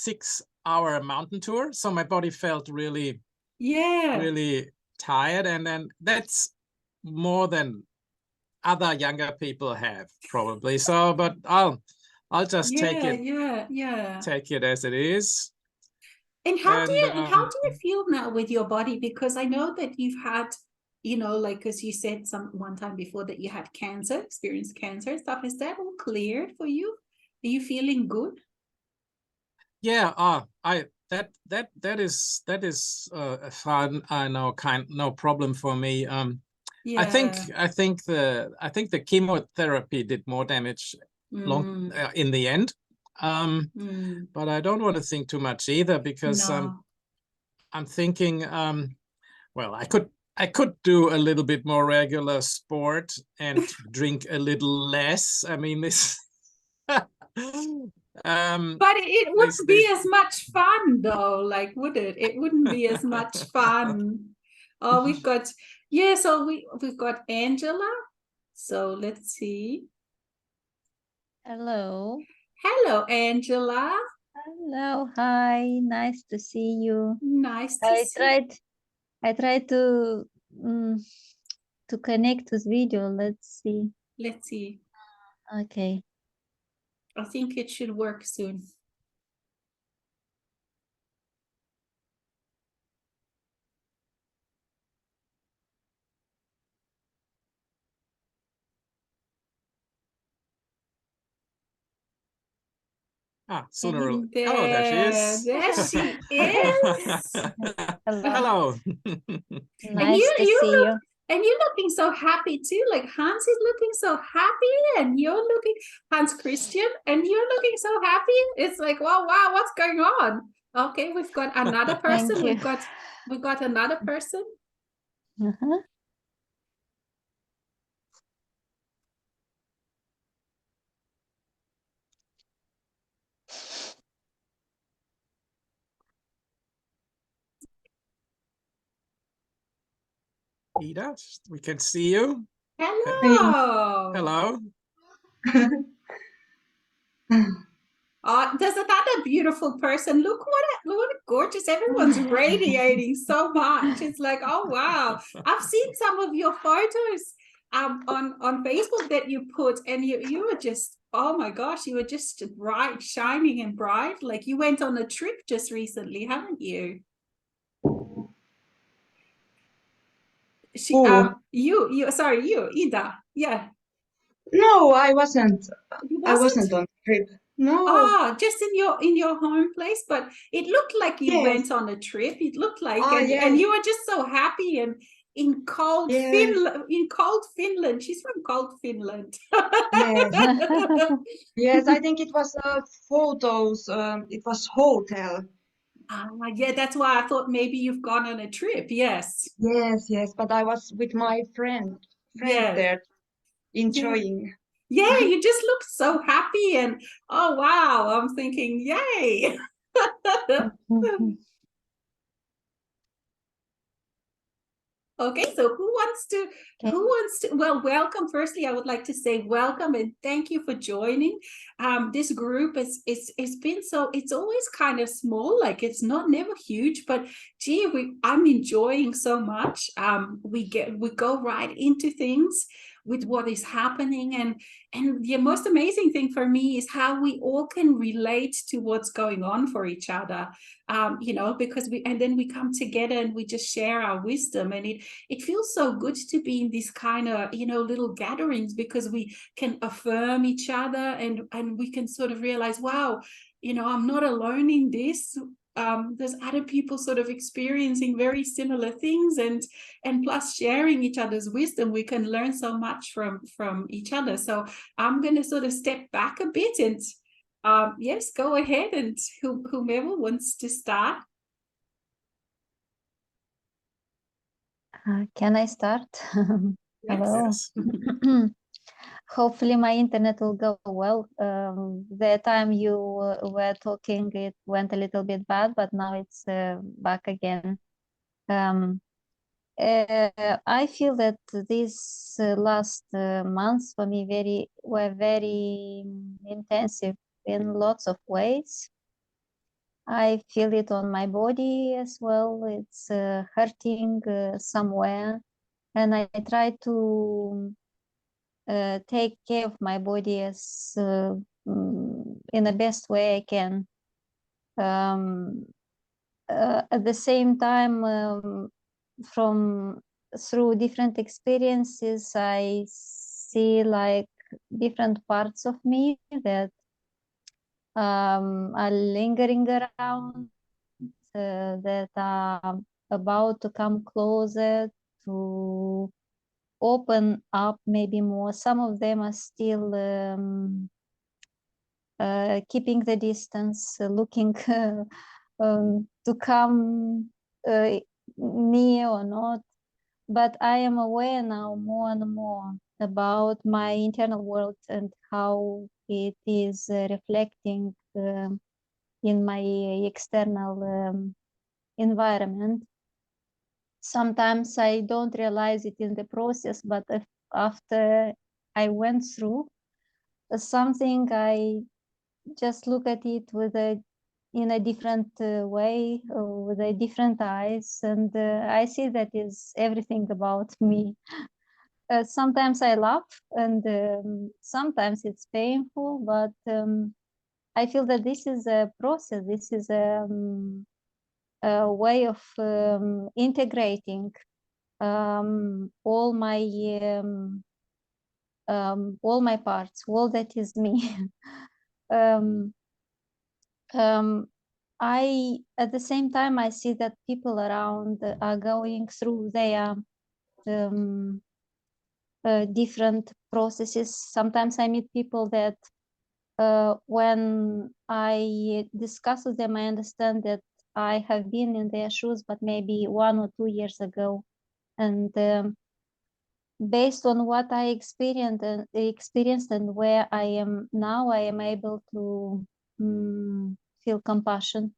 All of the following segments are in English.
6-hour mountain tour, so my body felt really Yeah. really tired, and then that's more than other younger people have probably. So, but I'll just take it as it is. And how do And you feel now with your body? Because I know that you've had, you know, like as you said one time before that you had cancer, experienced cancer and stuff. Is that all cleared for you? Are you feeling good? yeah, that is fun. I know, no problem for me. I think the chemotherapy did more damage in the end. But I don't want to think too much either, because I'm thinking, well, I could do a little bit more regular sport and drink a little less. I mean, this but it wouldn't be as much fun though, like, would it? It wouldn't be as much fun. Oh, we've got, so we've got Angela. So let's see. Hello. Hello, Angela. Hello. Hi. Nice to see you. Nice to see. I tried to connect with video. Let's see. Let's see. Okay. I think it should work soon. Sooner. Oh, There, there she is. There she is. Hello. Nice to see you. And you're looking so happy too. Like Hans is looking so happy, and you're looking, Hans Christian, and you're looking so happy. It's like, wow, what's going on? Okay, we've got another person. We've got another person. Ida, we can see you. Hello. Hello. There's another beautiful person. Look what gorgeous. Everyone's radiating so much. It's like, oh wow. I've seen some of your photos on Facebook that you put, and you were just, oh my gosh, you were just bright, shining and bright. Like you went on a trip just recently, haven't you? You, Ida. Yeah. No, I wasn't. I wasn't on trip. No. Just in your home place, but it looked like you went on a trip. It looked like, and you were just so happy and in cold Finland. She's from cold Finland. Yes. Yes, I think it was photos. It was hotel. Yeah, that's why I thought maybe you've gone on a trip. Yes. Yes, but I was with my friend there enjoying. Yeah, you just look so happy, and oh wow, I'm thinking, yay. Okay, so who wants to, well, welcome. Firstly, I would like to say welcome and thank you for joining. This group it's been so, it's always kind of small, like it's never huge, but gee, I'm enjoying so much. We go right into things with what is happening, and the most amazing thing for me is how we all can relate to what's going on for each other. You know, because then we come together and we just share our wisdom, and it feels so good to be in these kind of, you know, little gatherings, because we can affirm each other, and we can sort of realize, wow, you know, I'm not alone in this. There's other people sort of experiencing very similar things, and plus sharing each other's wisdom, we can learn so much from each other. So I'm going to sort of step back a bit, and yes, go ahead, and whomever wants to start. Can I start? Hello. Hopefully my internet will go well. The time you were talking, it went a little bit bad, but now it's back again. I feel that these last months for me were very intensive in lots of ways. I feel it on my body as well. It's hurting somewhere, and I try to take care of my body as in the best way I can. At the same time, through different experiences, I see like different parts of me that are lingering around, that are about to come closer, to open up maybe more. Some of them are still keeping the distance, looking to come near or not. But I am aware now more and more about my internal world and how it is reflecting in my external environment. Sometimes I don't realize it in the process, but after I went through something, I just look at it in a different way, with a different eyes, and I see that is everything about me. Sometimes I laugh, and sometimes it's painful, but I feel that this is a process. This is a way of integrating all my parts, all that is me. um, at the same time, I see that people around are going through their different processes. Sometimes I meet people that when I discuss with them, I understand that I have been in their shoes, but maybe 1 or 2 years ago. And based on what I experienced and where I am now, I am able to feel compassion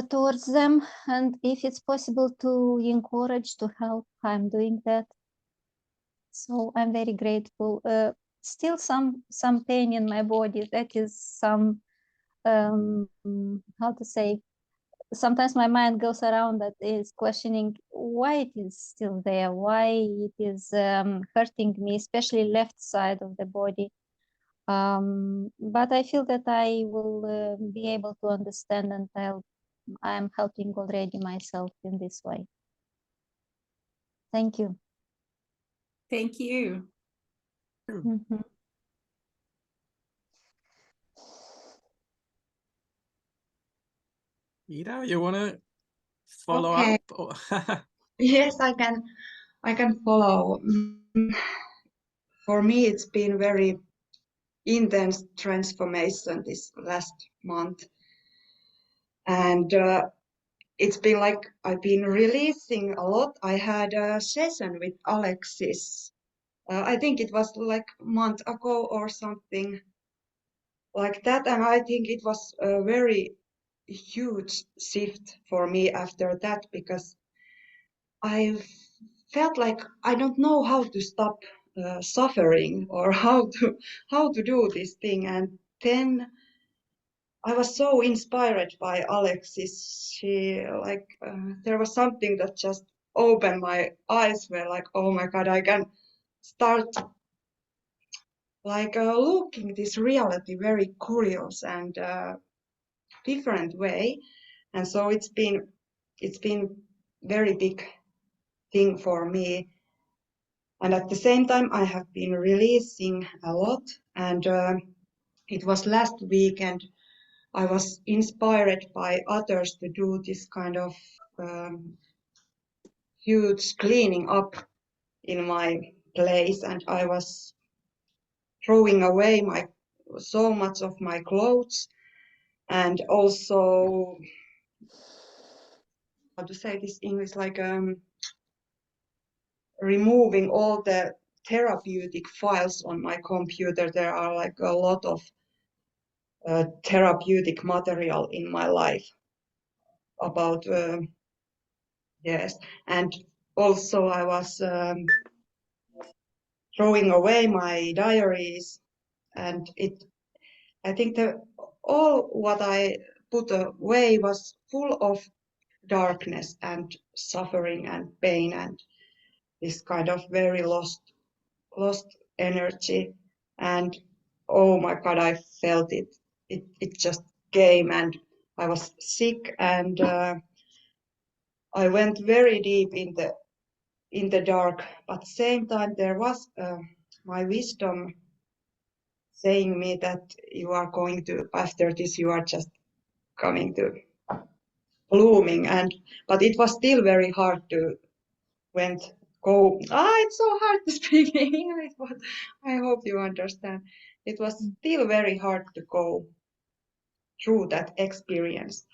towards them. And if it's possible to encourage, to help, I'm doing that. So I'm very grateful. Still some pain in my body. That is some, how to say, sometimes my mind goes around that is questioning why it is still there, why it is hurting me, especially left side of the body. But I feel that I will be able to understand, and I'm helping already myself in this way. Thank you. Thank you. Mm-hmm. Ida, you want to follow Okay. up? Yes, I can follow. For me, it's been very intense transformation this last month. And it's been like I've been releasing a lot. I had a session with Alexis. I think it was like a month ago or something like that. And I think it was a very huge shift for me after that, because I felt like I don't know how to stop suffering, or how to do this thing. And then I was so inspired by Alexis. She like there was something that just opened my eyes. Were like, oh my God, I can start like looking this reality very curious and different way. And so it's been very big thing for me. And at the same time, I have been releasing a lot. And it was last week, and I was inspired by others to do this kind of huge cleaning up in my place. And I was throwing away so much of my clothes, and also, how to say this in English, like removing all the therapeutic files on my computer. There are like a lot of therapeutic material in my life about yes. And also I was throwing away my diaries, and I think all what I put away was full of darkness and suffering and pain and this kind of very lost energy. And oh my God, I felt it. It just came, and I was sick, and I went very deep in the dark. But same time, there was my wisdom saying me that you are going to, after this, you are just coming to blooming. But it was still very hard to go. It's so hard to speak English, but I hope you understand. It was still very hard to go through that experience.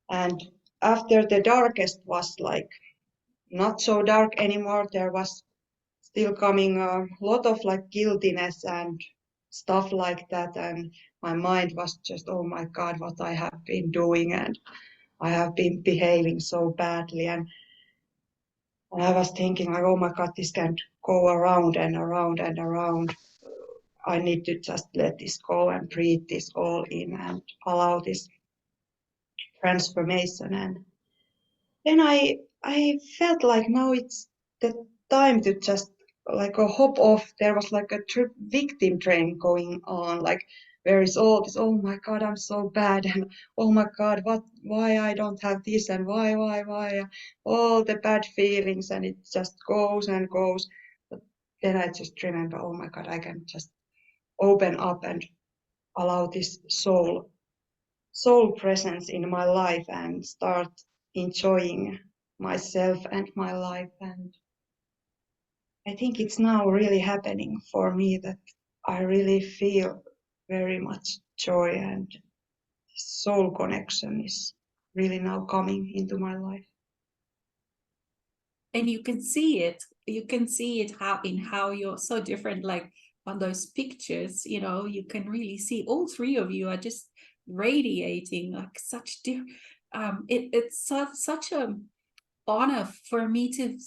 And after the darkest was like not so dark anymore, there was still coming a lot of like guiltiness and stuff like that. And my mind was just, oh my God, what I have been doing, and I have been behaving so badly. And I was thinking, like, oh my God, this can't go around and around and around. I need to just let this go and breathe this all in and allow this transformation. And then I felt like now it's the time to just like a hop off. There was like a victim train going on, like where is all this, oh my God, I'm so bad, and oh my God, why I don't have this, and why, all the bad feelings, and it just goes and goes. But then I just remember, oh my God, I can just open up and allow this soul presence in my life and start enjoying myself and my life. And I think it's now really happening for me that I really feel very much joy, and soul connection is really now coming into my life. And you can see it. You can see it how you're so different. Like on those pictures, you can really see all three of you are just radiating like such different. It's such a honor for me to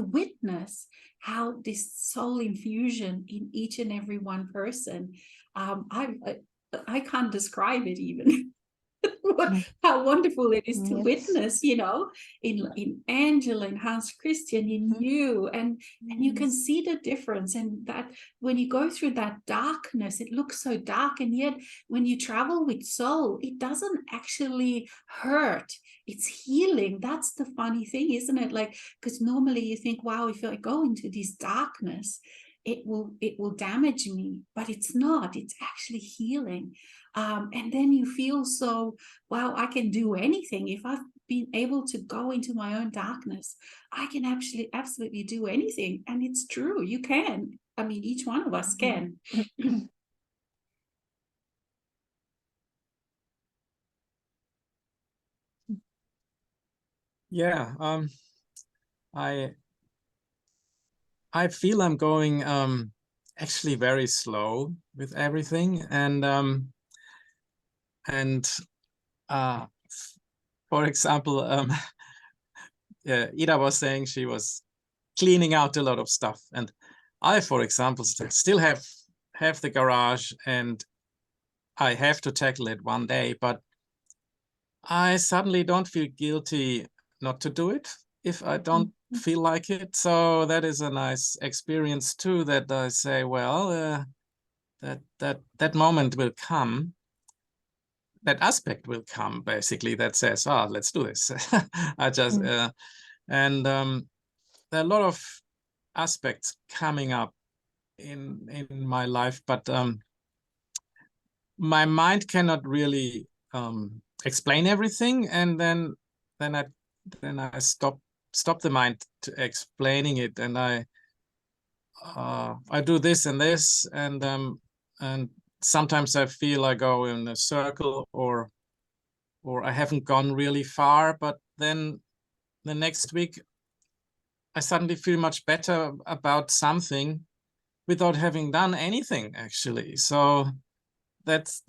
witness how this soul infusion in each and every one person. I can't describe it even. How wonderful it is to witness, in Angela and Hans Christian, in you, and you can see the difference. And that when you go through that darkness, it looks so dark, and yet when you travel with soul, it doesn't actually hurt. It's healing. That's the funny thing, isn't it? Like, because normally you think, wow, if I go into this darkness, it will damage me, but it's not. It's actually healing. And then you feel so, wow, I can do anything. If I've been able to go into my own darkness, I can actually absolutely do anything. And it's true, you can. I mean, each one of us can. Yeah, I feel I'm going actually very slow with everything, and for example, yeah, Ida was saying she was cleaning out a lot of stuff, and I, for example, still have the garage, and I have to tackle it one day, but I suddenly don't feel guilty not to do it if I don't feel like it. So that is a nice experience too, that I say, well, that moment will come, that aspect will come, basically, that says, let's do this. I just and there are a lot of aspects coming up in my life, but my mind cannot really explain everything, and then I stop the mind to explaining it, and I do this and this, and sometimes I feel I go in a circle, or I haven't gone really far, but then the next week I suddenly feel much better about something without having done anything, actually. So that's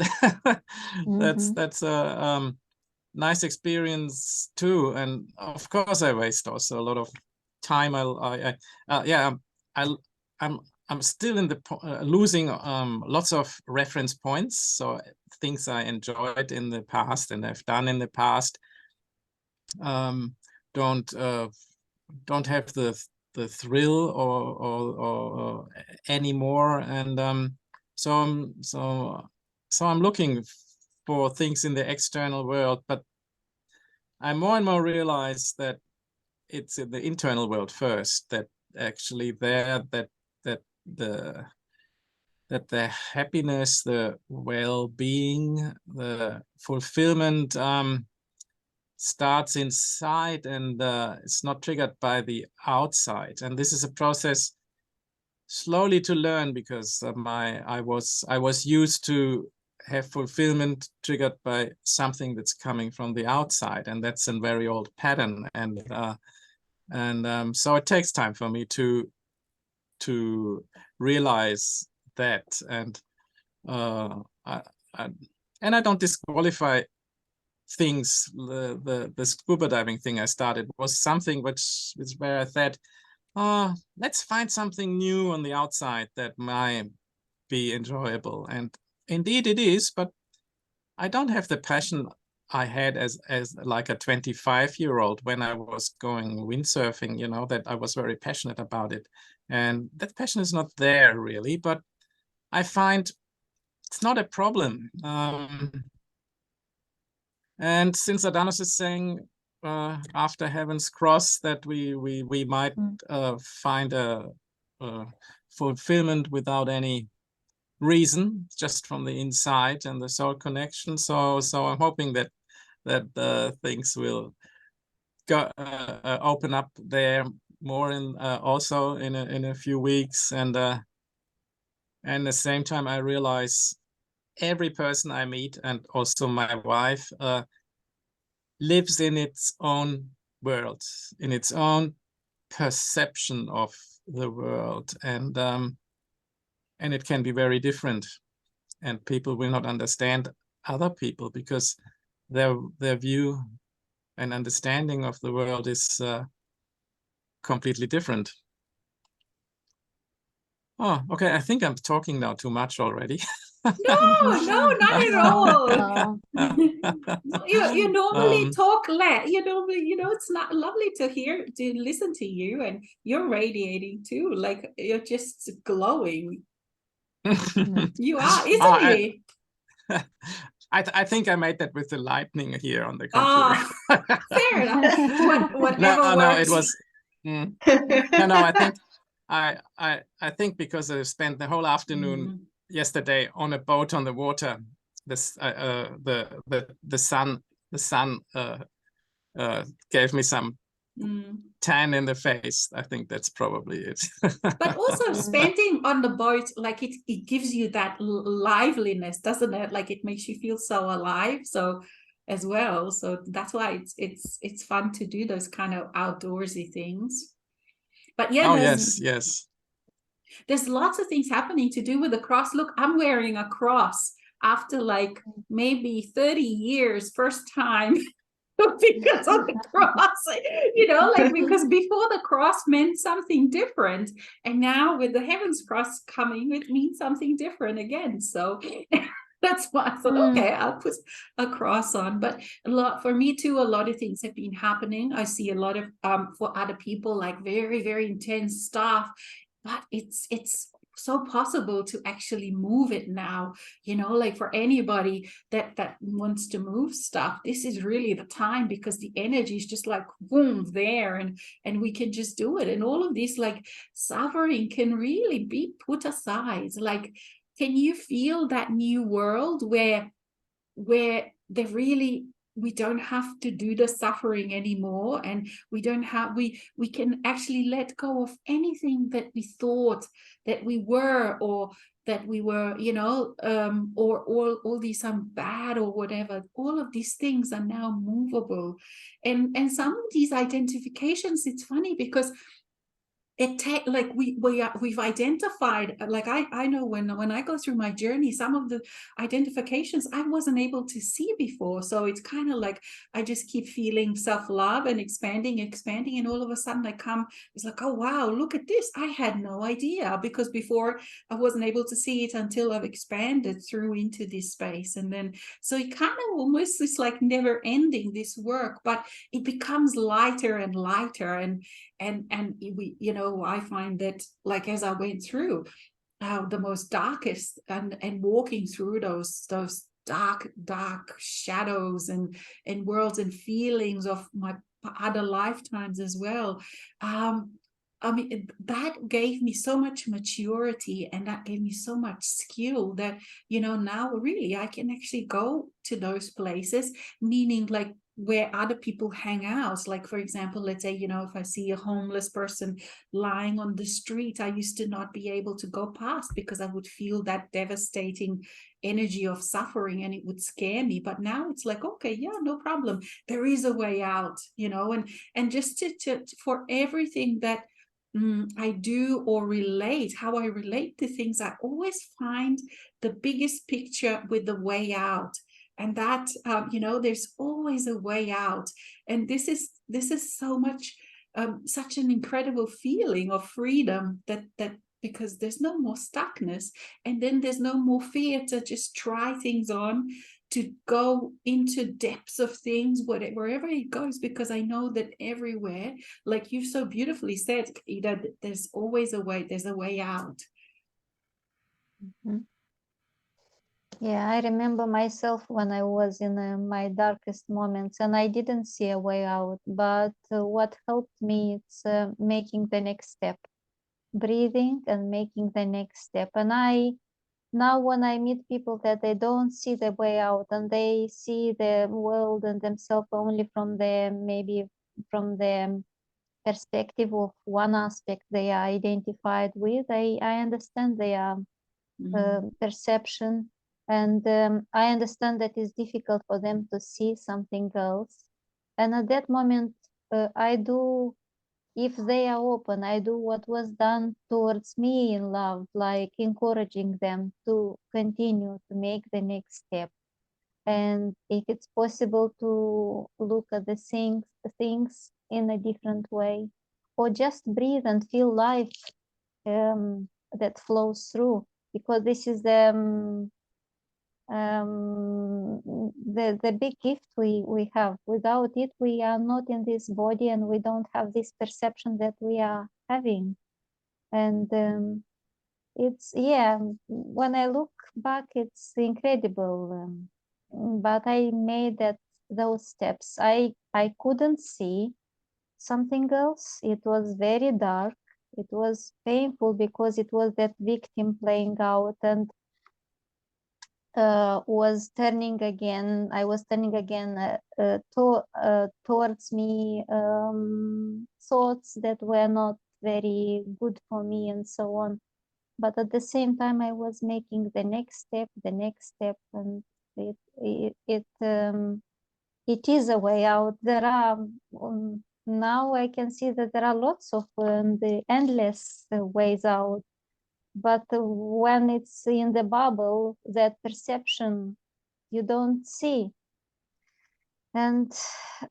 that's a nice experience too. And of course I waste also a lot of time. I'm I'm still in the losing lots of reference points. So things I enjoyed in the past and I've done in the past don't have the thrill or anymore. And so I'm looking for things in the external world, but I more and more realize that it's in the internal world first, that actually that the happiness, the well-being, the fulfillment starts inside, and it's not triggered by the outside. And this is a process slowly to learn, because I was used to have fulfillment triggered by something that's coming from the outside, and that's a very old pattern. And so it takes time for me to realize that. And I don't disqualify things. The scuba diving thing I started was something which where I thought, let's find something new on the outside that might be enjoyable. And indeed it is, but I don't have the passion I had as like a 25-year-old when I was going windsurfing, you know, that I was very passionate about it. And that passion is not there really, but I find it's not a problem. And since Adanos is saying after Heaven's Cross that we might find a fulfillment without any reason, just from the inside and the soul connection. So I'm hoping that things will go open up there more in also in a few weeks. And at the same time, I realize every person I meet, and also my wife, lives in its own world, in its own perception of the world, and it can be very different, and people will not understand other people because their view and understanding of the world is completely different. Oh, okay. I think I'm talking now too much already. No, not at all. You normally talk less. You know, it's not lovely to listen to you, and you're radiating too. Like you're just glowing. You are, isn't he? I think I made that with the lightning here on the computer. Fair enough. Whatever works. No, it was. No, I think because I spent the whole afternoon yesterday on a boat on the water. This the sun gave me some tan in the face. I think that's probably it. But also spending on the boat, like it gives you that liveliness, doesn't it? Like it makes you feel so alive. So as well, so that's why it's fun to do those kind of outdoorsy things. But yeah, yes. There's lots of things happening to do with the cross. Look, I'm wearing a cross after like maybe 30 years, first time. Because of the cross, you know, like because before the cross meant something different, and now with the Heaven's Cross coming, it means something different again. So that's why I thought, okay, I'll put a cross on. But for me too, a lot of things have been happening. I see a lot of for other people, like very, very intense stuff, but it's so possible to actually move it now, you know, like for anybody that wants to move stuff, this is really the time, because the energy is just like boom there, and we can just do it. And all of this like suffering can really be put aside. Like, can you feel that new world where they really, we don't have to do the suffering anymore, and we don't have, we can actually let go of anything that we thought that we were, or that we were, you know, or all these bad or whatever. All of these things are now movable, and some of these identifications, it's funny because like we've identified, like I know when I go through my journey, some of the identifications I wasn't able to see before. So it's kind of like I just keep feeling self-love and expanding, and all of a sudden it's like, oh wow, look at this. I had no idea, because before I wasn't able to see it until I've expanded through into this space. And then so it kind of almost is like never ending, this work, but it becomes lighter and lighter. And we, you know, I find that, like, as I went through the most darkest, and walking through those dark shadows and worlds and feelings of my other lifetimes as well, I mean, that gave me so much maturity, and that gave me so much skill that, you know, now really I can actually go to those places, meaning like where other people hang out. Like, for example, let's say, you know, if I see a homeless person lying on the street, I used to not be able to go past because I would feel that devastating energy of suffering, and it would scare me. But now it's like, okay, yeah, no problem. There is a way out, you know, and just to for everything that I do or relate, how I relate to things, I always find the biggest picture with the way out. And that, you know, there's always a way out. And this is so much, such an incredible feeling of freedom, that because there's no more stuckness, and then there's no more fear to just try things on, to go into depths of things, wherever it goes, because I know that everywhere, like you so beautifully said, Ida, there's always a way, there's a way out. Mm-hmm. Yeah, I remember myself when I was in my darkest moments, and I didn't see a way out. But what helped me, it's making the next step, breathing and making the next step. And now when I meet people that they don't see the way out, and they see the world and themselves only from maybe from the perspective of one aspect they are identified with, I understand their perception. And I understand that it's difficult for them to see something else. And at that moment, I do, if they are open, I do what was done towards me in love, like encouraging them to continue to make the next step. And if it's possible to look at the things in a different way, or just breathe and feel life that flows through, because this is the big gift we have. Without it, we are not in this body, and we don't have this perception that we are having. And it's, yeah, when I look back, it's incredible. But I made those steps. I couldn't see something else. It was very dark. It was painful because it was that victim playing out, and was turning again. I was turning again towards me thoughts that were not very good for me, and so on. But at the same time, I was making the next step, and it is a way out. There are now I can see that there are lots of the endless ways out. But when it's in the bubble, that perception you don't see. And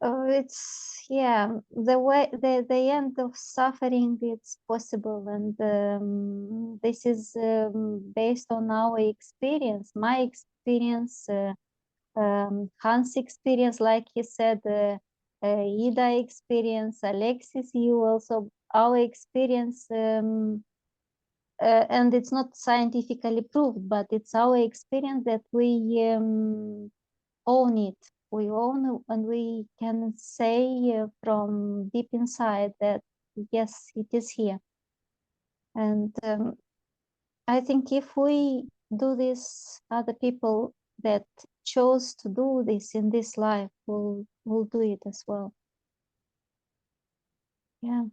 it's, yeah, the way, the end of suffering, it's possible. And this is based on our experience, my experience, Hans' experience, like he said, Ida experience, Alexis, you also, our experience, and it's not scientifically proved, but it's our experience that we own it. We own, and we can say from deep inside that yes, it is here. And I think if we do this, other people that chose to do this in this life will do it as well. Yeah.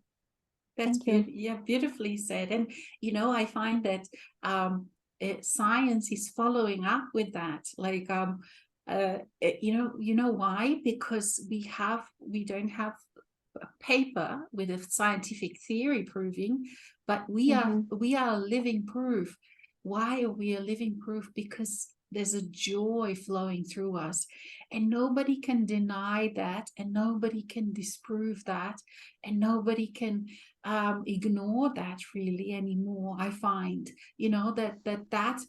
That's yeah, beautifully said. And you know, I find that science is following up with that. Like you know why? Because we don't have paper with a scientific theory proving, but we are living proof. Why are we a living proof? Because there's a joy flowing through us, and nobody can deny that, and nobody can disprove that, and nobody can ignore that really anymore. I find, you know, that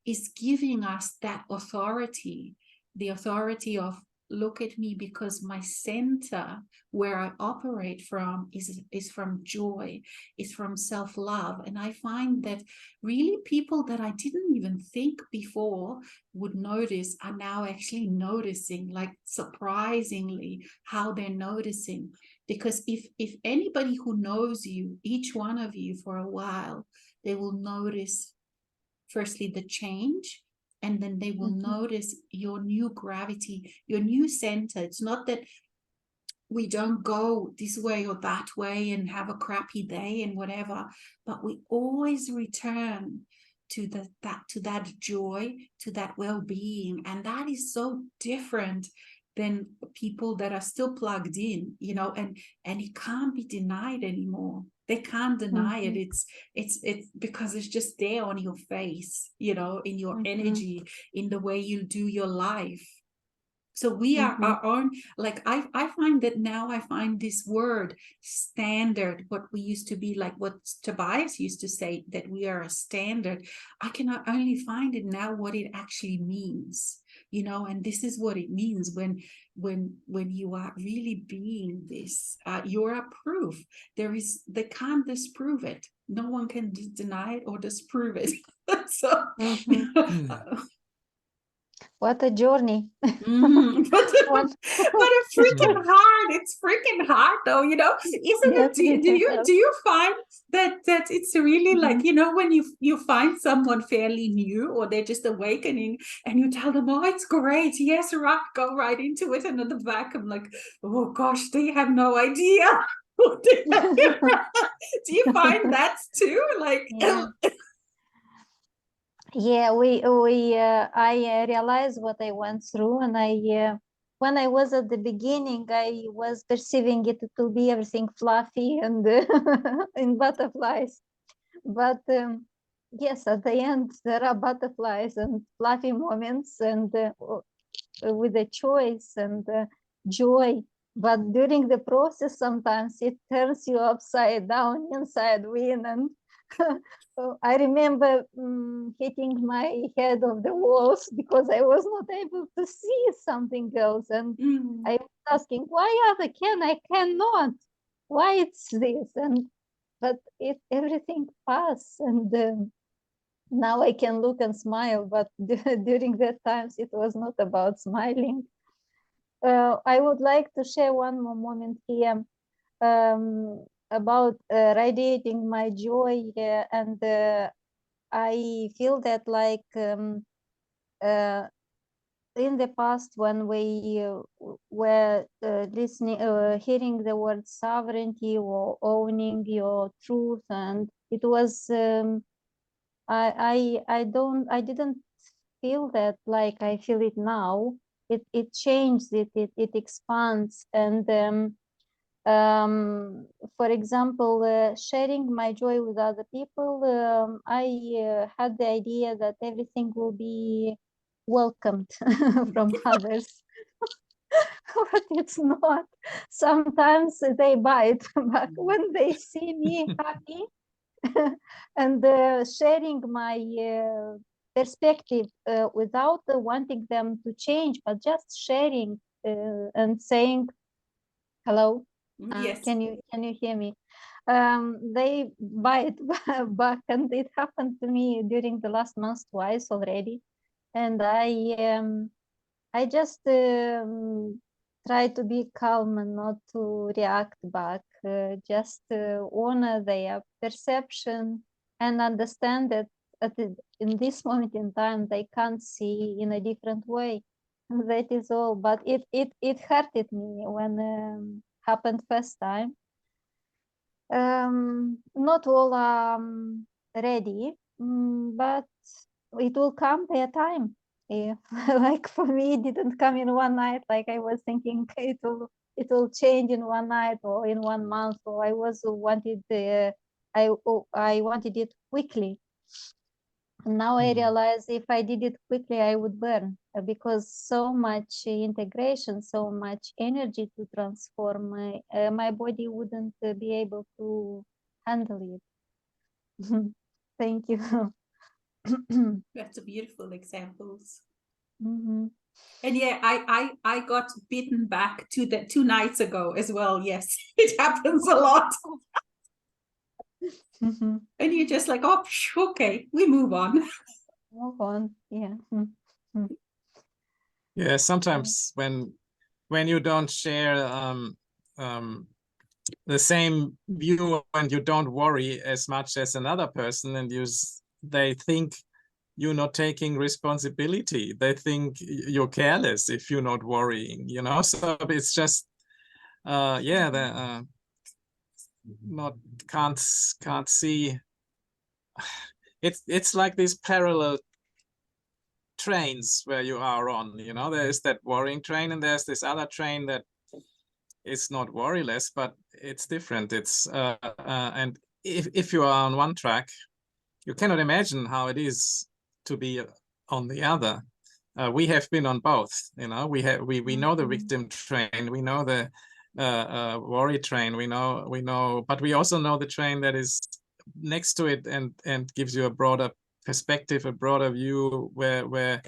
is giving us that authority, the authority of, look at me, because my center where I operate from is from joy, is from self-love. And I find that really people that I didn't even think before would notice are now actually noticing, like surprisingly how they're noticing. Because if anybody who knows you, each one of you, for a while, they will notice firstly the change, and then they will notice your new gravity, your new center. It's not that we don't go this way or that way and have a crappy day and whatever, but we always return to that joy, to that well-being. And that is so different than people that are still plugged in, you know, and it can't be denied anymore. They can't deny it. It's because it's just there on your face, you know, in your energy, in the way you do your life. So we are our own, like I find that now I find this word standard, what we used to be, like what Tobias used to say, that we are a standard. I can only find it now what it actually means, you know, and this is what it means when you are really being this, you're a proof. They can't disprove it. No one can deny it or disprove it. So what a journey. But it's freaking hard. It's freaking hard though, you know, isn't it? Do you find that it's really like, you know, when you find someone fairly new, or they're just awakening, and you tell them, oh, it's great, yes, right, go right into it, and at the back I'm like, oh gosh, they have no idea. Do you find that too? Like yeah, I realized what I went through, and when I was at the beginning, I was perceiving it to be everything fluffy and in butterflies. But yes, at the end there are butterflies and fluffy moments, and with a choice and joy. But during the process, sometimes it turns you upside down, inside win, and I remember hitting my head of the walls because I was not able to see something else, and I was asking, why I cannot? Why it's this? And but everything passed, and now I can look and smile. But during that times, it was not about smiling. I would like to share one more moment here. About radiating my joy, and I feel that like in the past, when we were listening, hearing the word sovereignty or owning your truth, and it was I didn't feel that like I feel it now. It changed, it expands, and for example, sharing my joy with other people, I had the idea that everything will be welcomed from others. But it's not. Sometimes they bite back when they see me happy and sharing my perspective without wanting them to change, but just sharing and saying hello. Yes. Can you hear me? They bite back, and it happened to me during the last month twice already. And I just try to be calm and not to react back. Just honor their perception and understand that in this moment in time they can't see in a different way. That is all. But it hurted me when happened first time. Not all are ready, but it will come their time. if like for me it didn't come in one night, like I was thinking it will change in one night or in 1 month, or I wanted it quickly. Now I realize if I did it quickly, I would burn, because so much integration, so much energy to transform, my body wouldn't be able to handle it. Thank you. That's a beautiful examples. Mm-hmm. And yeah, I got bitten back 2 nights ago as well. Yes, it happens a lot. Mm-hmm. And you're just like, oh, okay, we move on. Move on. Yeah. Mm-hmm. Yeah, sometimes when you don't share the same view and you don't worry as much as another person, and they think you're not taking responsibility. They think you're careless if you're not worrying, you know. So it's just yeah, the not can't see. It's like these parallel trains where you are on, you know. There is that worrying train, and there's this other train that is not worryless, but it's different. It's and if you are on one track, you cannot imagine how it is to be on the other. We have been on both, you know. We know the victim train, we know the worry train, we know, but we also know the train that is next to it and gives you a broader perspective, a broader view, where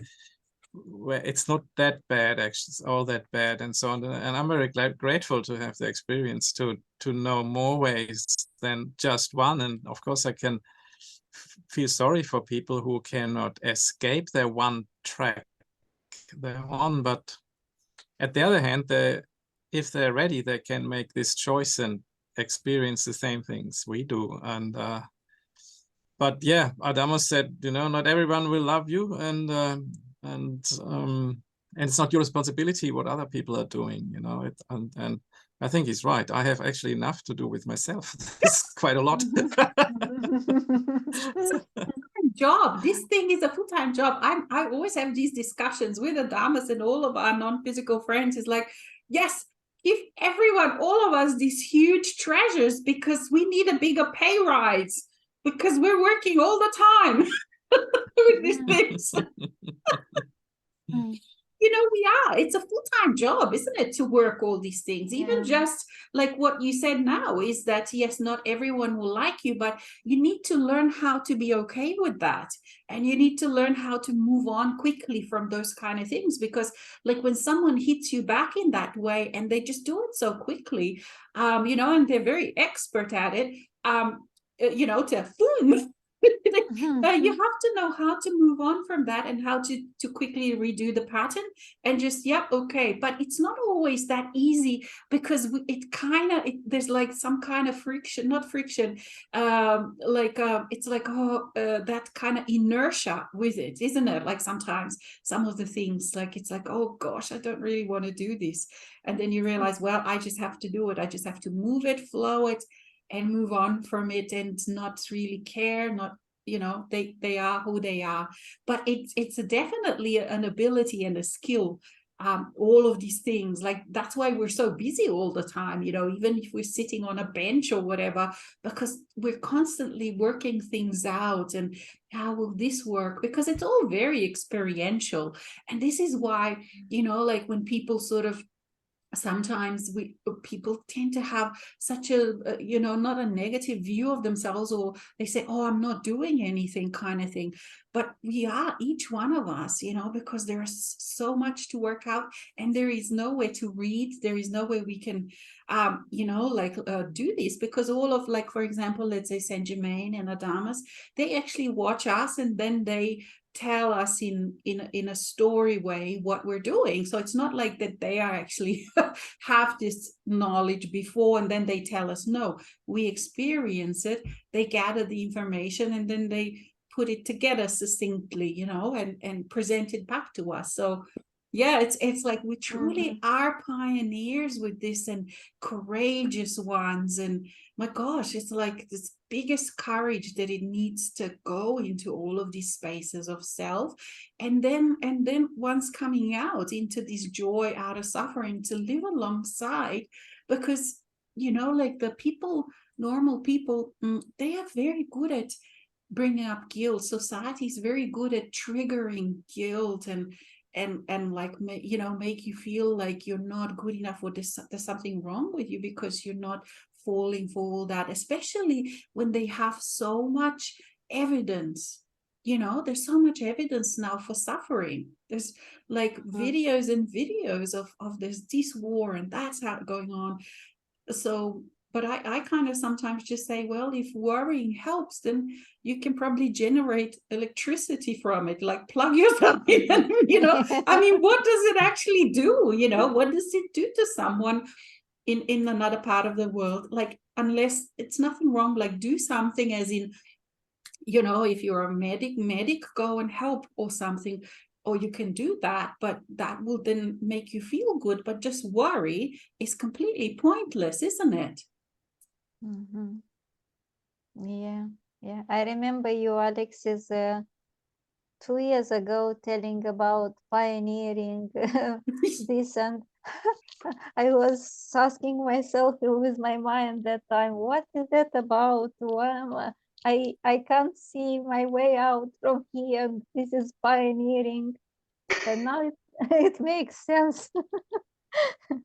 it's not that bad, actually, it's all that bad, and so on. And I'm very grateful to have the experience to know more ways than just one. And of course I can feel sorry for people who cannot escape their one track they're on, but at the other hand, if they're ready, they can make this choice and experience the same things we do. And but yeah, Adamo said, you know, not everyone will love you, and it's not your responsibility what other people are doing, you know. And I think he's right. I have actually enough to do with myself. It's quite a lot. Job. This thing is a full-time job. I always have these discussions with Adamus and all of our non-physical friends. Is like, yes, give everyone, all of us, these huge treasures, because we need a bigger pay rise, because we're working all the time with these things. You know, we are. It's a full-time job, isn't it, to work all these things? Even just like what you said now is that, yes, not everyone will like you, but you need to learn how to be okay with that. And you need to learn how to move on quickly from those kind of things, because like when someone hits you back in that way and they just do it so quickly, you know, and they're very expert at it, you know, to boom. You have to know how to move on from that and how to quickly redo the pattern and just, yeah, okay. But it's not always that easy, because there's like some kind of friction, not friction, it's like, that kind of inertia with it, isn't it? Like sometimes some of the things, like it's like, oh gosh, I don't really want to do this. And then you realize, well, I just have to do it. I just have to move it, flow it, and move on from it, and not really care, not, you know, they are who they are. But it's definitely an ability and a skill, all of these things. Like that's why we're so busy all the time, you know, even if we're sitting on a bench or whatever, because we're constantly working things out. And how will this work? Because it's all very experiential. And this is why, you know, like when people sort of, sometimes people tend to have such a you know, not a negative view of themselves, or they say, oh, I'm not doing anything kind of thing. But we are, each one of us, you know, because there's so much to work out, and there is no way to read, there is no way we can you know, like do this, because all of, like, for example, let's say Saint Germain and Adamus, they actually watch us and then they tell us in a story way what we're doing. So it's not like that they are actually have this knowledge before and then they tell us. No, we experience it, they gather the information, and then they put it together succinctly, you know, and present it back to us. So Yeah, it's like we truly are pioneers with this, and courageous ones. And my gosh, it's like this biggest courage that it needs to go into all of these spaces of self, and then once coming out into this joy out of suffering to live alongside. Because like the people, normal people, they are very good at bringing up guilt. Society is very good at triggering guilt and like make you feel like you're not good enough, or there's something wrong with you because you're not falling for all that, especially when they have so much evidence. There's so much evidence now for suffering. There's like videos and videos of this war and that's how going on. So but I kind of sometimes just say, well, if worrying helps, then you can probably generate electricity from it, like plug yourself in. I mean, what does it actually do? What does it do to someone in another part of the world? Like, unless it's nothing wrong, like do something, as in, if you're a medic, go and help or something, or you can do that, but that will then make you feel good. But just worry is completely pointless, isn't it? Yeah, yeah. I remember you, Alexis, 2 years ago telling about pioneering this, and I was asking myself with my mind that time, what is that about? I can't see my way out from here. This is pioneering, and now it makes sense.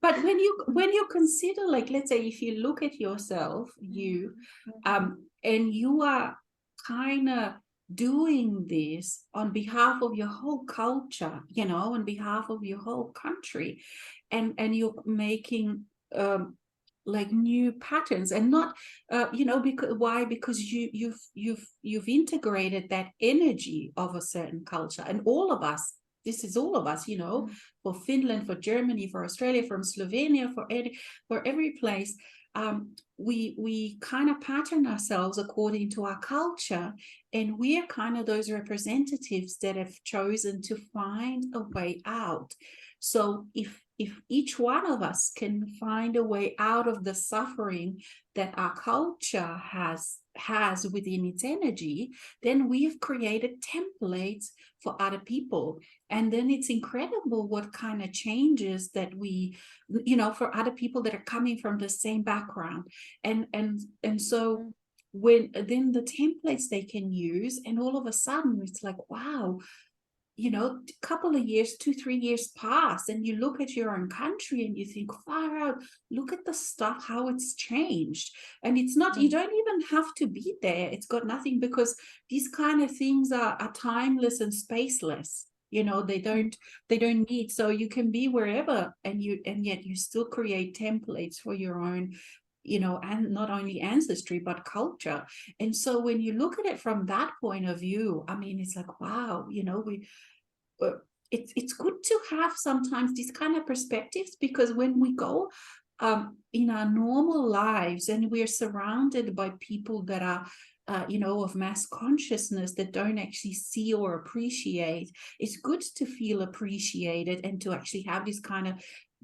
But when you consider, like, let's say if you look at yourself, and you are kind of doing this on behalf of your whole culture, on behalf of your whole country, and you're making like new patterns, and not because you've integrated that energy of a certain culture. And all of us, this is all of us, for Finland, for Germany, for Australia, from Slovenia, for every place. We kind of pattern ourselves according to our culture, and we are kind of those representatives that have chosen to find a way out. So if each one of us can find a way out of the suffering that our culture has within its energy, then we've created templates for other people. And then it's incredible what kind of changes that we, for other people that are coming from the same background. And so when then the templates they can use, and all of a sudden it's like, wow, a couple of years, 2-3 years pass, and you look at your own country and you think, far out, look at the stuff, how it's changed. And it's not, you don't even have to be there. It's got nothing, because these kind of things are timeless and spaceless. They don't need, so you can be wherever, and yet you still create templates for your own, and not only ancestry but culture. And so when you look at it from that point of view, I mean, it's like, wow, it's good to have sometimes these kind of perspectives, because when we go in our normal lives and we're surrounded by people that are of mass consciousness, that don't actually see or appreciate, it's good to feel appreciated and to actually have these kind of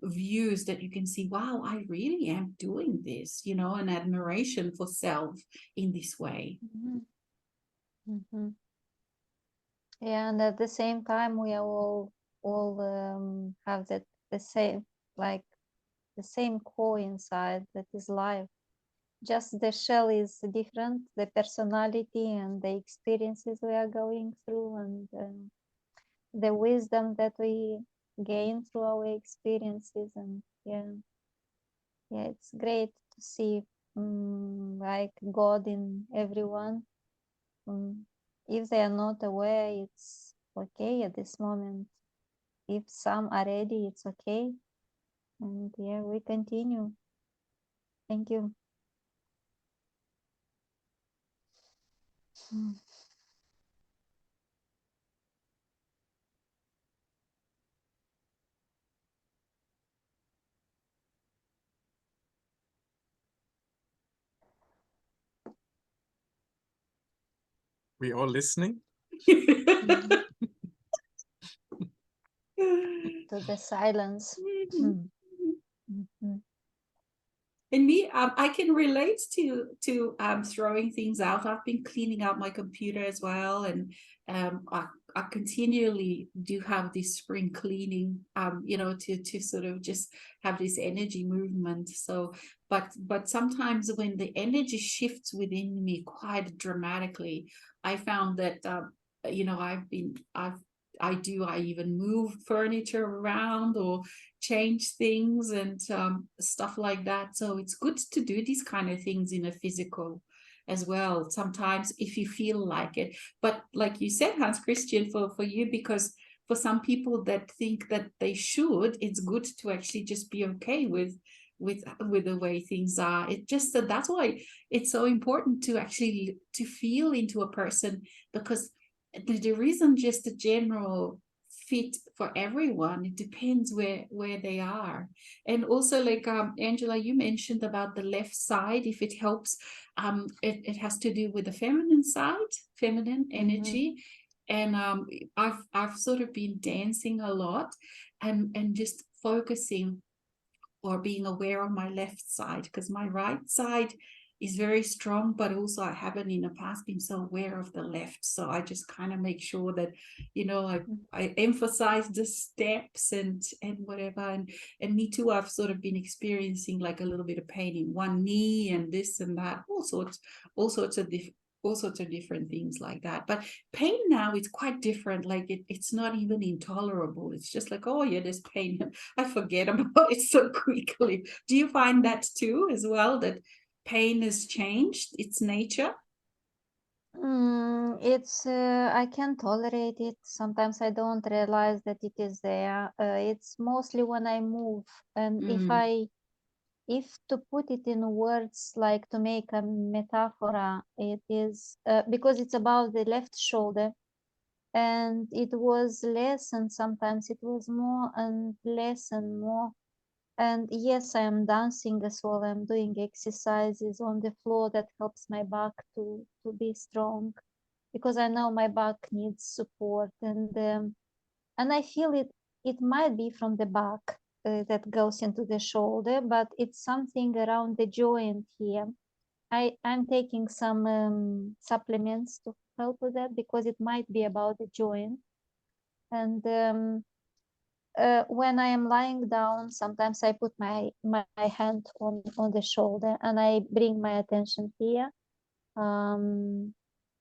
views that you can see, wow, I really am doing this, an admiration for self in this way. Yeah, and at the same time, we are all have the same, like the same core inside, that is life. Just the shell is different, the personality and the experiences we are going through, and the wisdom that we gain through our experiences. And yeah, it's great to see like God in everyone. If they are not aware, it's okay at this moment. If some are ready, it's okay. And yeah, we continue. Thank you. We all listening? to the silence. Mm. Mhm. And me, I can relate to throwing things out. I've been cleaning out my computer as well, and I continually do have this spring cleaning, you know, to sort of just have this energy movement. So, but sometimes when the energy shifts within me quite dramatically, I found that you know, I even move furniture around or change things and stuff like that. So it's good to do these kind of things in a physical as well sometimes if you feel like it. But like you said, Hans Christian, for you, because for some people that think that they should, it's good to actually just be okay with the way things are. It just that's why it's so important to actually to feel into a person, because there isn't just a general fit for everyone. It depends where they are. And also, like Angela, you mentioned about the left side, if it helps, it has to do with the feminine side, feminine energy. And I've sort of been dancing a lot and just focusing or being aware of my left side, because my right side is very strong, but also I haven't in the past been so aware of the left. So I just kind of make sure that, you know, I emphasize the steps and whatever. And me too, I've sort of been experiencing like a little bit of pain in one knee and this and that, all sorts of different things like that. But pain now is quite different. Like it's not even intolerable. It's just like, oh yeah, there's pain. I forget about it so quickly. Do you find that too as well, that pain has changed its nature? It's I can tolerate it. Sometimes I don't realize that it is there. It's mostly when I move, and if to put it in words, like to make a metaphor, it is because it's about the left shoulder, and it was less, and sometimes it was more, and less and more. And yes, I am dancing as well. I'm doing exercises on the floor that helps my back to be strong, because I know my back needs support, and I feel it might be from the back that goes into the shoulder, but it's something around the joint here. I'm taking some supplements to help with that, because it might be about the joint. And when I am lying down, sometimes I put my hand on the shoulder and I bring my attention here.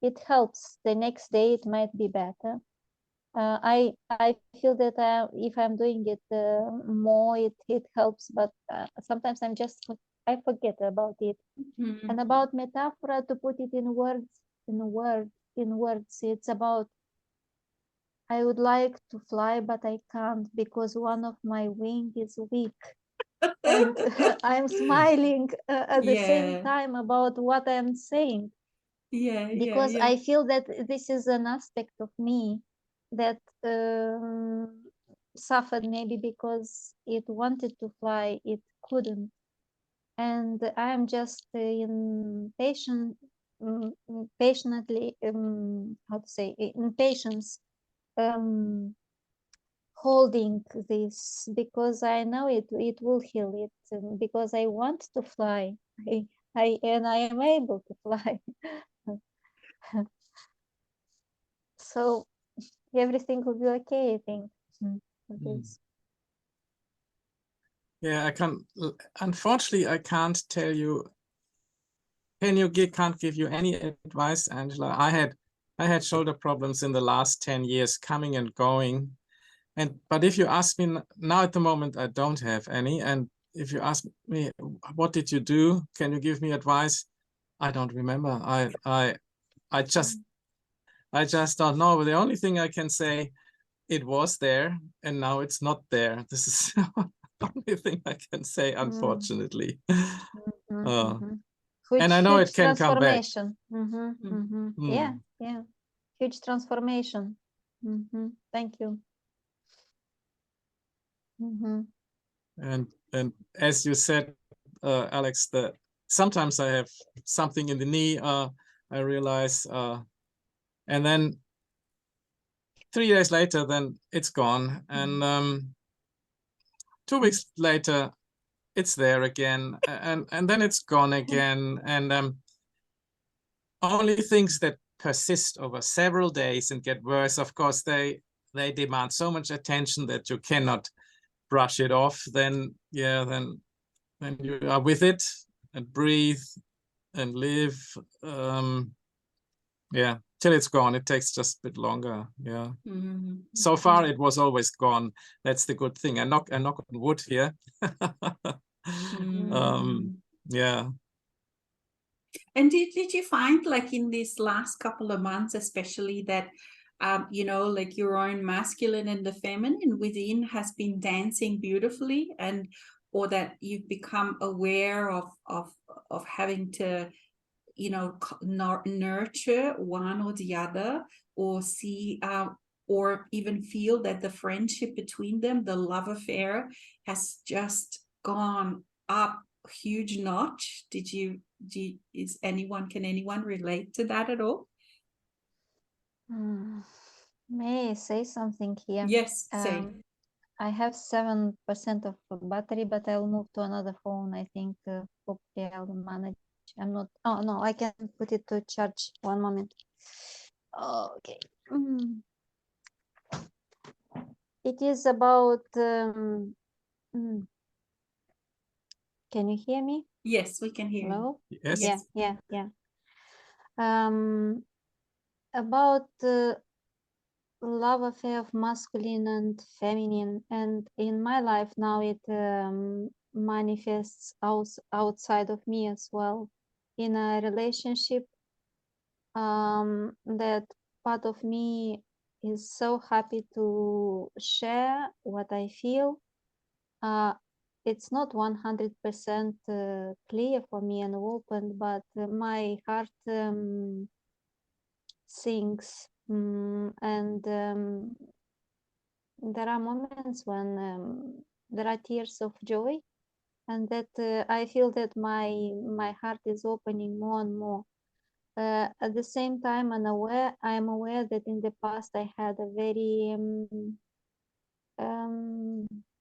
It helps. The next day it might be better. I feel that if I'm doing it more, it helps. But sometimes I forget about it. And about metaphor, to put it in words, it's about, I would like to fly, but I can't because one of my wing is weak. And I'm smiling at the same time about what I'm saying. Because I feel that this is an aspect of me that suffered, maybe because it wanted to fly, it couldn't. And I'm just patiently, how to say, in patience, holding this, because I know it will heal it, because I want to fly. I am able to fly. So everything will be okay, I think. Yeah, unfortunately, I can't tell you. Can't give you any advice, Angela. I had shoulder problems in the last 10 years, coming and going. But if you ask me now, at the moment, I don't have any. And if you ask me, what did you do? Can you give me advice? I don't remember. I just don't know. But the only thing I can say, it was there and now it's not there. This is the only thing I can say, unfortunately. And I know it can come back. Yeah, huge transformation. Thank you. And as you said, Alex, sometimes I have something in the knee, I realize, and then 3 days later, then it's gone. And 2 weeks later, it's there again. And then it's gone again. And only things that persist over several days and get worse, of course, they demand so much attention that you cannot brush it off. Then, yeah, then you are with it and breathe and live. Yeah, till it's gone. It takes just a bit longer. Yeah. So far, it was always gone. That's the good thing. I knock on wood here. Yeah. And did you find, like, in these last couple of months, especially, that you know, like, your own masculine and the feminine within has been dancing beautifully, and or that you've become aware of having to, you know, nurture one or the other, or see or even feel that the friendship between them, the love affair, has just gone up a huge notch? Can anyone relate to that at all? May I say something here? Yes, say. I have 7% of battery, but I'll move to another phone. I think hopefully I'll manage. I'm not. Oh no, I can put it to charge. 1 moment. Okay. It is about. Can you hear me? Yes, we can hear Hello? you. Yes. Yeah. About love affair of masculine and feminine, and in my life now it manifests outside of me as well, in a relationship. That part of me is so happy to share what I feel. It's not 100% clear for me and open, but my heart sings, and there are moments when there are tears of joy, and that I feel that my heart is opening more and more. At the same time, I am aware that in the past I had a very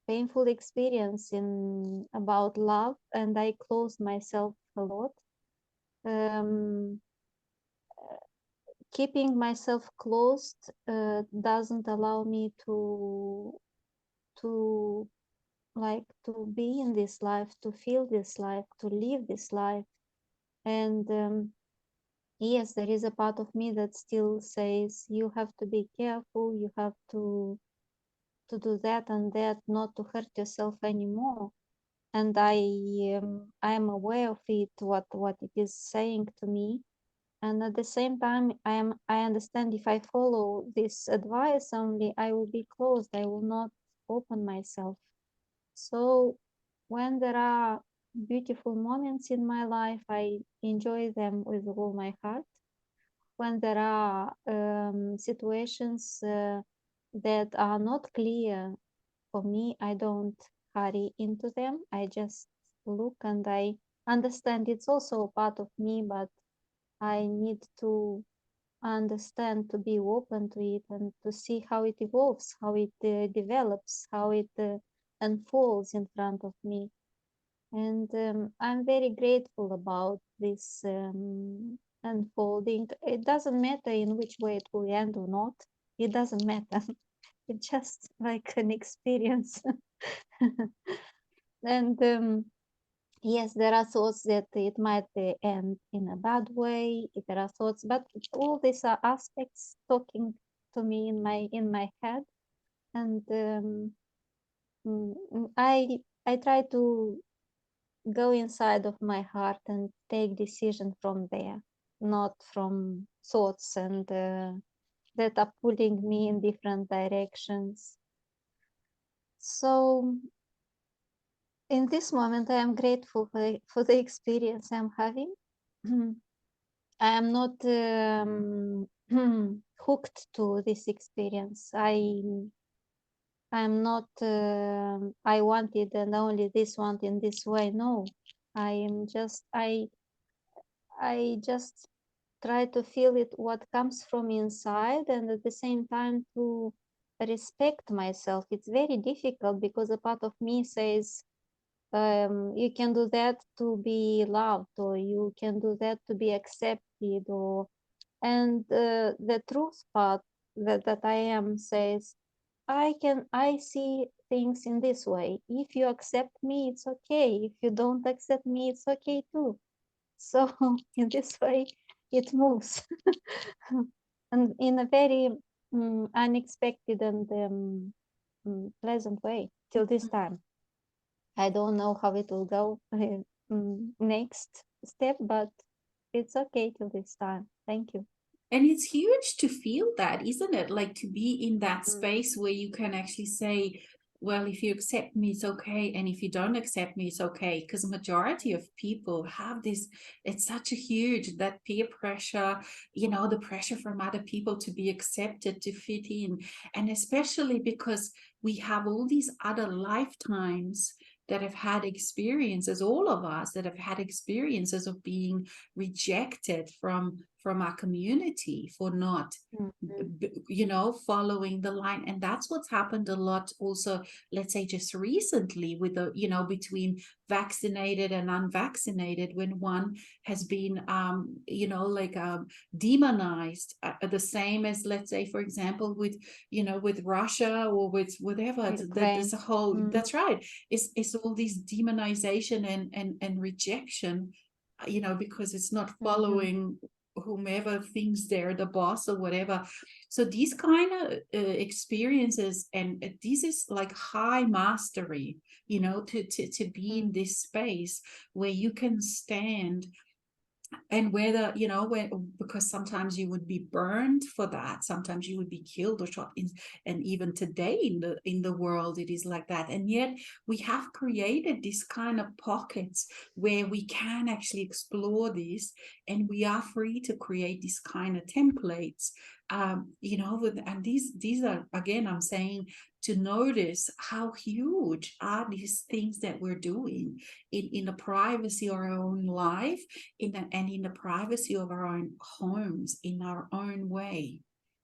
painful experience about love, and I closed myself a lot. Keeping myself closed doesn't allow me to be in this life, to feel this life, to live this life. And yes, there is a part of me that still says, you have to be careful, you have to do that and that, not to hurt yourself anymore. And I am aware of it, what it is saying to me. And at the same time, I understand if I follow this advice only, I will be closed. I will not open myself. So when there are beautiful moments in my life, I enjoy them with all my heart. When there are situations that are not clear for me, I don't hurry into them. I just look, and I understand it's also a part of me, but I need to understand, to be open to it, and to see how it evolves, how it develops, how it unfolds in front of me. And I'm very grateful about this unfolding. It doesn't matter in which way it will end or not. It doesn't matter. It's just like an experience. And yes, there are thoughts that it might end in a bad way. There are thoughts, but all these are aspects talking to me in my head, and I try to go inside of my heart and take decision from there, not from thoughts and that are pulling me in different directions. So in this moment, I am grateful for the experience I'm having. I am not hooked to this experience. I'm not, I wanted and only this one in this way. No, I just try to feel it, what comes from inside, and at the same time to respect myself. It's very difficult because a part of me says, you can do that to be loved, or you can do that to be accepted, or and the truth part that I am says, I see things in this way. If you accept me, it's okay. If you don't accept me, it's okay too. So in this way, it moves, and in a very unexpected and pleasant way till this time. I don't know how it will go next step, but it's okay till this time. Thank you. And it's huge to feel that, isn't it? Like to be in that space where you can actually say, well, if you accept me, it's okay. And if you don't accept me, it's okay. Because the majority of people have this, it's such a huge, that peer pressure, you know, the pressure from other people to be accepted, to fit in. And especially because we have all these other lifetimes that have had experiences, all of us that have had experiences of being rejected from our community for not you know, following the line. And that's what's happened a lot also, let's say just recently with the, you know, between vaccinated and unvaccinated, when one has been you know, like demonized, the same as, let's say, for example, with, you know, with Russia or with whatever, there's a whole that's right, it's all this demonization and rejection, you know, because it's not following whomever thinks they're the boss or whatever. So these kind of experiences, and this is like high mastery, you know, to be in this space where you can stand. And whether, you know, because sometimes you would be burned for that, sometimes you would be killed or shot in, and even today in the world it is like that. And yet we have created this kind of pockets where we can actually explore this, and we are free to create this kind of templates, you know, and these are, again, I'm saying, to notice how huge are these things that we're doing in the privacy of our own life, and in the privacy of our own homes, in our own way,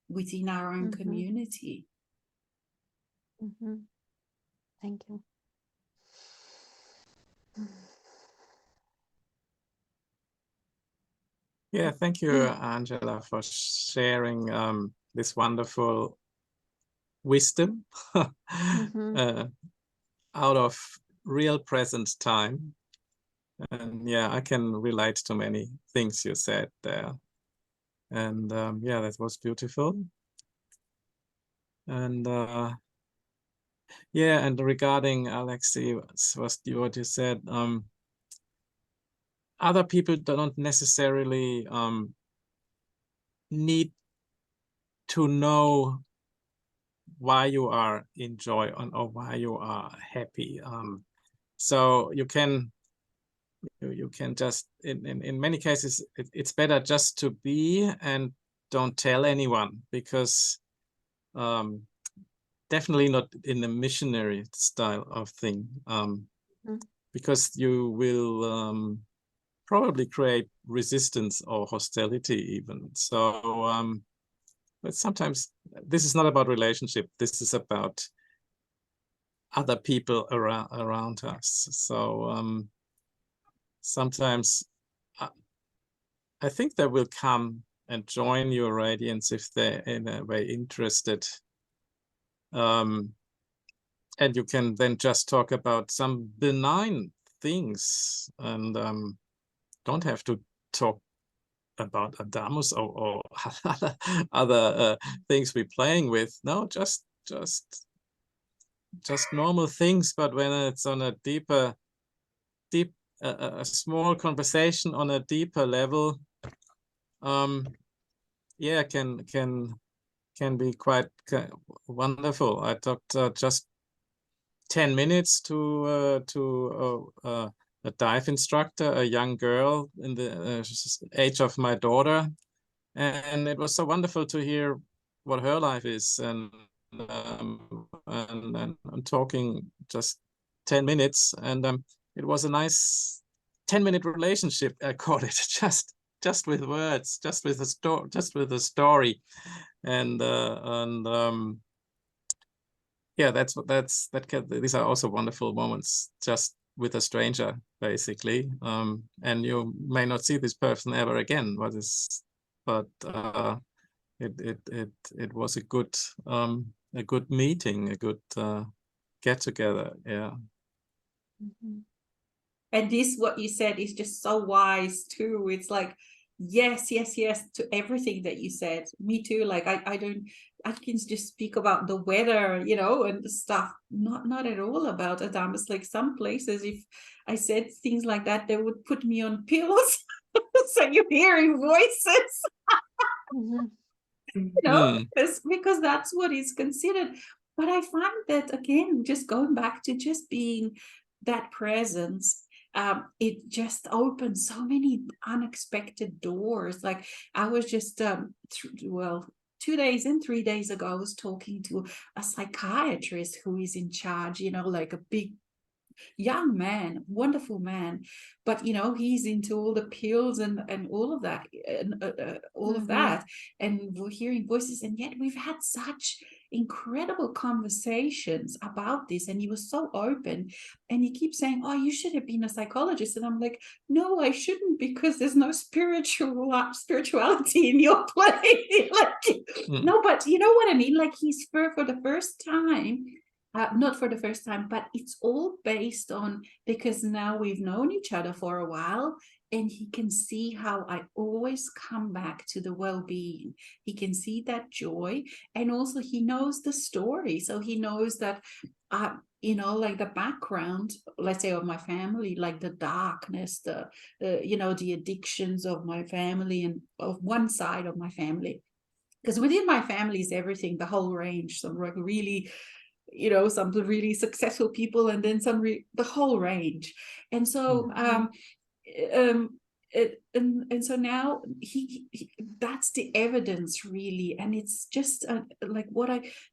within our own community. Thank you. Yeah, thank you, Angela, for sharing this wonderful wisdom out of real present time. And yeah, I can relate to many things you said there. And yeah, that was beautiful. And yeah, and regarding Alexei, what you said, other people don't necessarily need to know why you are in joy or why you are happy. So you can just, in many cases, it's better just to be and don't tell anyone, because definitely not in the missionary style of thing, because you will probably create resistance or hostility even. So but sometimes this is not about relationship, this is about other people around us. So sometimes I think they will come and join your radiance if they're in a way interested. And you can then just talk about some benign things, and don't have to talk about Adamus or other things we're playing with. No, just normal things. But when it's on a a small conversation on a deeper level, yeah, can be quite wonderful. I talked just 10 minutes to a dive instructor, a young girl in the age of my daughter, and it was so wonderful to hear what her life is, and talking just 10 minutes, and it was a nice 10-minute relationship, I call it, just just with words, just with the story, and yeah, these are also wonderful moments just with a stranger, basically. And you may not see this person ever again, but it was a good meeting, a good get together. Yeah. And this, what you said, is just so wise too. It's like, yes to everything that you said. Me too. Like I can just speak about the weather, you know, and the stuff, not at all about Adamus. Like some places, if I said things like that, they would put me on pills. So you're hearing voices. You know, because that's what is considered. But I find that, again, just going back to just being that presence, it just opens so many unexpected doors. Like I was just 2 days and 3 days ago, I was talking to a psychiatrist who is in charge, you know, like a big young man, wonderful man, but you know, he's into all the pills and all of that, and all of that, and we're hearing voices, and yet we've had such incredible conversations about this, and he was so open, and he keeps saying, oh, you should have been a psychologist, and I'm like, no, I shouldn't, because there's no spirituality in your play. Like, no, but you know what I mean, like he's for the first time, not for the first time, but it's all based on, because now we've known each other for a while, and he can see how I always come back to the well-being. He can see that joy, and also he knows the story. So he knows that, you know, like the background, let's say, of my family, like the darkness, you know, the addictions of my family, and of one side of my family. Because within my family is everything, the whole range, some like really, you know, some really successful people, and then some the whole range. And so and so now he that's the evidence, really. And it's just like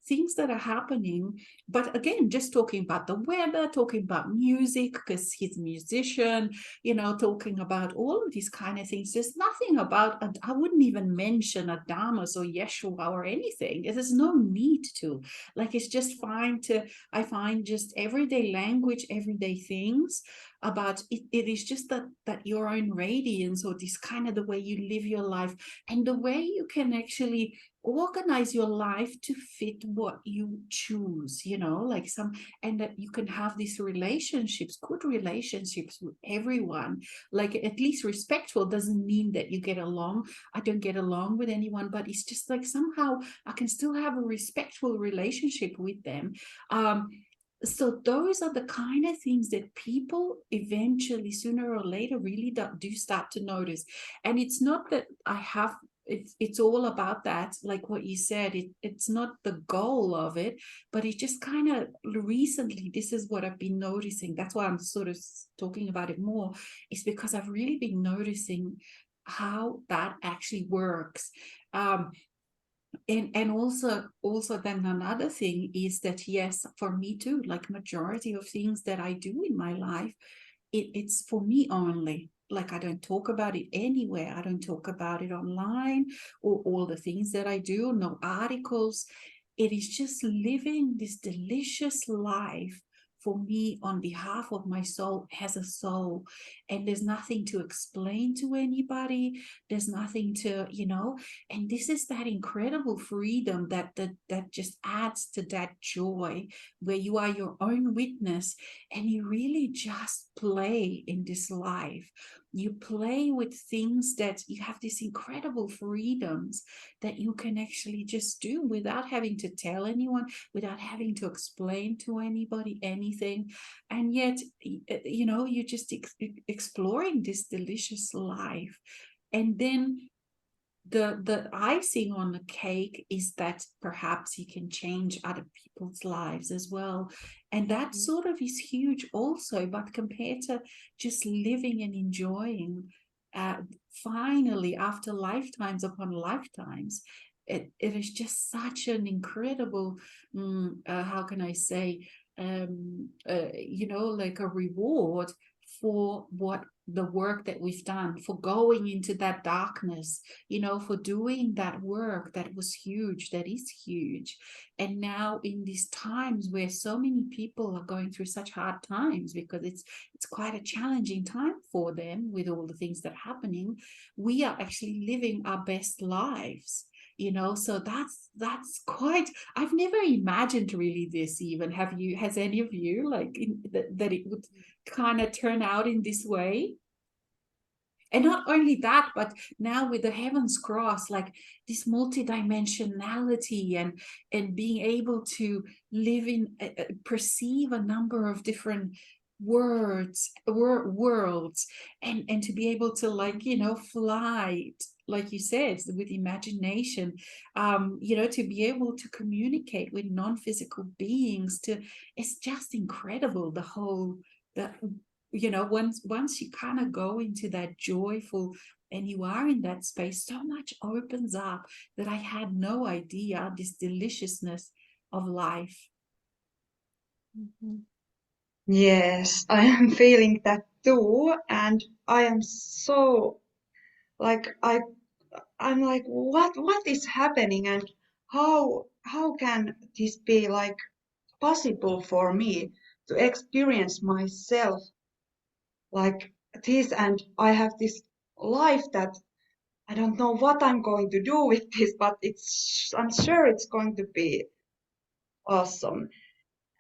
things that are happening. But again, just talking about the weather, talking about music, because he's a musician, you know, talking about all of these kind of things. There's nothing about, I wouldn't even mention Adamus or Yeshua or anything. There's no need to. Like, it's just fine to, I find, just everyday language, everyday things about it. It is just that your own radiance, or this kind of the way you live your life, and the way you can actually organize your life to fit what you choose, you know, like and that you can have these relationships, good relationships with everyone, like at least respectful. Doesn't mean that you get along. I don't get along with anyone, but it's just like somehow I can still have a respectful relationship with them. So those are the kind of things that people eventually, sooner or later, really do start to notice. And it's not that I have, it's all about that, like what you said, it's not the goal of it, but it just kind of recently, this is what I've been noticing. That's why I'm sort of talking about it more, is because I've really been noticing how that actually works. And also then another thing is that, yes, for me too, like majority of things that I do in my life, it's for me only. Like, I don't talk about it anywhere. I don't talk about it online, or all the things that I do, no articles. It is just living this delicious life for me on behalf of my soul as a soul. And there's nothing to explain to anybody. There's nothing to, you know, and this is that incredible freedom that just adds to that joy, where you are your own witness, and you really just play in this life. You play with things that you have these incredible freedoms that you can actually just do without having to tell anyone, without having to explain to anybody anything. And yet, you know, you're just exploring this delicious life. And then the icing on the cake is that perhaps you can change other people's lives as well. And that sort of is huge also. But compared to just living and enjoying, finally, after lifetimes upon lifetimes, it is just such an incredible, how can I say, you know, like a reward for what the work that we've done, for going into that darkness, you know, for doing that work that was huge, that is huge. And now in these times where so many people are going through such hard times, because it's quite a challenging time for them with all the things that are happening, we are actually living our best lives, you know. So that's quite, I've never imagined really this even. Has any of you, like, that it would kind of turn out in this way? And not only that, but now with the Heaven's Cross, like this multidimensionality and being able to live in, perceive a number of different worlds, and to be able to, like, you know, fly, like you said, with imagination, you know, to be able to communicate with non-physical beings, it's just incredible, the whole, you know, once you kind of go into that joyful and you are in that space, so much opens up that I had no idea, this deliciousness of life. Mhm. Yes, I am feeling that too, and I am so like I'm like, what is happening, and how can this be like possible for me to experience myself like this? And I have this life that I don't know what I'm going to do with this, but I'm sure it's going to be awesome.